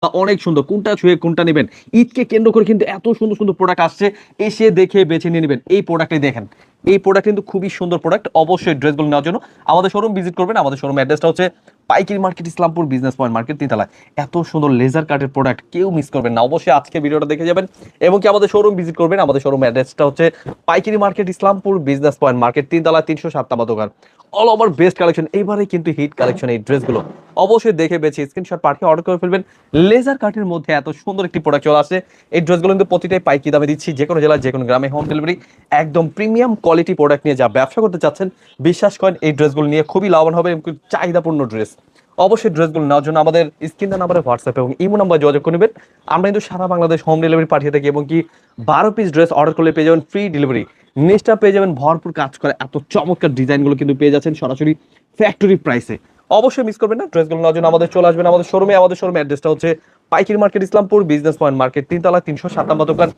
অনেক সুন্দর, কোনটা ছুঁয়ে কোনটা নেবেন। ঈদকে কেন্দ্র করে কিন্তু এত সুন্দর সুন্দর প্রোডাক্ট আসছে, এসে দেখে বেছে নিয়ে নেবেন। এই প্রোডাক্টটি দেখেন, এই প্রোডাক্ট কিন্তু খুবই সুন্দর প্রোডাক্ট। অবশ্যই ড্রেসগুলো নেওয়ার জন্য আমাদের শোরুম ভিজিট করবেন। আমাদের শোরুম অ্যাড্রেসটা হচ্ছে পাইকারি market, Islampur business point market, 3 তলায়। এত সুন্দর লেজার কাটের প্রোডাক্ট কেউ মিস করবেন না, অবশ্যই আজকে ভিডিওটা দেখে যাবেন এবং কি আমাদের শোরুম ভিজিট করবেন। আমাদের শোরুম অ্যাড্রেসটা হচ্ছে পাইকারি market, Islampur business point market, 3 তলায়, 307 দোকান। অল ওভার বেস্ট কালেকশন, এবারে কিন্তু হিট কালেকশন এই ড্রেসগুলো। অবশ্যই দেখে বেছে স্ক্রিনশট পাঠিয়ে অর্ডার করে ফেলবেন। লেজার কাটের মধ্যে এত সুন্দর একটি প্রোডাক্ট চলে আসছে। এই ড্রেসগুলো কিন্তু প্রতিটাই পাইকারি দামে দিচ্ছি, যে কোনো জেলায় যে কোনো গ্রামে হোম ডেলিভারি। একদম প্রিমিয়াম কোয়ালিটি প্রোডাক্ট নিয়ে যা ব্যবসা করতে চাচ্ছেন, বিশ্বাস করেন এই ড্রেসগুলো নিয়ে খুবই লাভবান হবে এবং চাহিদাপূর্ণ ড্রেস। অবশ্যই ড্রেসগুলো নেওয়ার জন্য আমাদের স্ক্রিন নাম্বারে হোয়াটসঅ্যাপ এবং ইমো নাম্বার যোগাযোগ করে নেবেন। আমরা কিন্তু সারা বাংলাদেশ হোম ডেলিভারি পাঠিয়ে থাকি এবং কি 12 পিস ড্রেস অর্ডার করলে পেয়ে যাবেন ফ্রি ডেলিভারি। জিনিসটা পেয়ে যাবেন ভরপুর কাজ করে, এত চমৎকার ডিজাইনগুলো কিন্তু পেয়ে যাচ্ছেন সরাসরি ফ্যাক্টরি প্রাইসে। অবশ্যই মিস করবেন না, ড্রেসগুলো নেওয়ার জন্য আমাদের চলে আসবেন আমাদের শোরুমে। আমাদের শোরুমে অ্যাড্রেসটা হচ্ছে পাইকারি market, Islampur business point market, 3 তলা, 307 দোকান।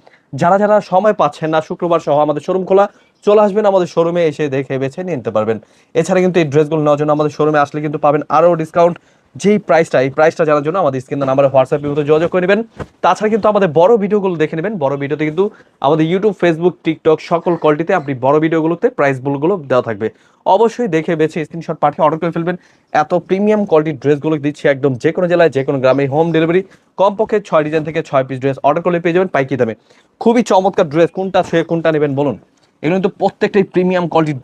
যারা যারা সময় পাচ্ছেন না, শুক্রবার সহ আমাদের শোরুম খোলা, চলে আসবেন আমাদের শোরুমে, এসে দেখে বেছে নিয়ে নিতে পারবেন। এছাড়া কিন্তু এই ড্রেসগুলো নেওয়ার জন্য আমাদের শোরুমে আসলে কিন্তু পাবেন আরও ডিসকাউন্ট। যেই প্রাইসটা, এই প্রাইসটা জানার জন্য আমাদের স্ক্রিন নাম্বারে হোয়াটসঅ্যাপের মতো যোগাযোগ করে নেবেন। তাছাড়া কিন্তু আমাদের বড় ভিডিওগুলো দেখে নেবেন। বড় ভিডিওতে কিন্তু আমাদের ইউটিউব, ফেসবুক, টিকটক সকল কোয়ালিটিতে আপনি বড় ভিডিওগুলোতে প্রাইসগুলো দেওয়া থাকবে। অবশ্যই দেখে বেছে স্ক্রিনশট পাঠিয়ে অর্ডার করে ফেলবেন। এত প্রিমিয়াম কোয়ালিটির ড্রেসগুলো দিচ্ছি একদম যে কোনো জেলায় যে কোনো গ্রামে হোম ডেলিভারি। কমপক্ষে 6 ডিজাইন থেকে 6 পিস ড্রেস অর্ডার করলে পেয়ে যাবেন পাইকারি দামে। খুবই চমৎকার ড্রেস, কোনটা ছুঁয়ে কোনটা নেবেন বলুন। এগুলো কিন্তু প্রত্যেকটাই প্রিমিয়াম কোয়ালিটির।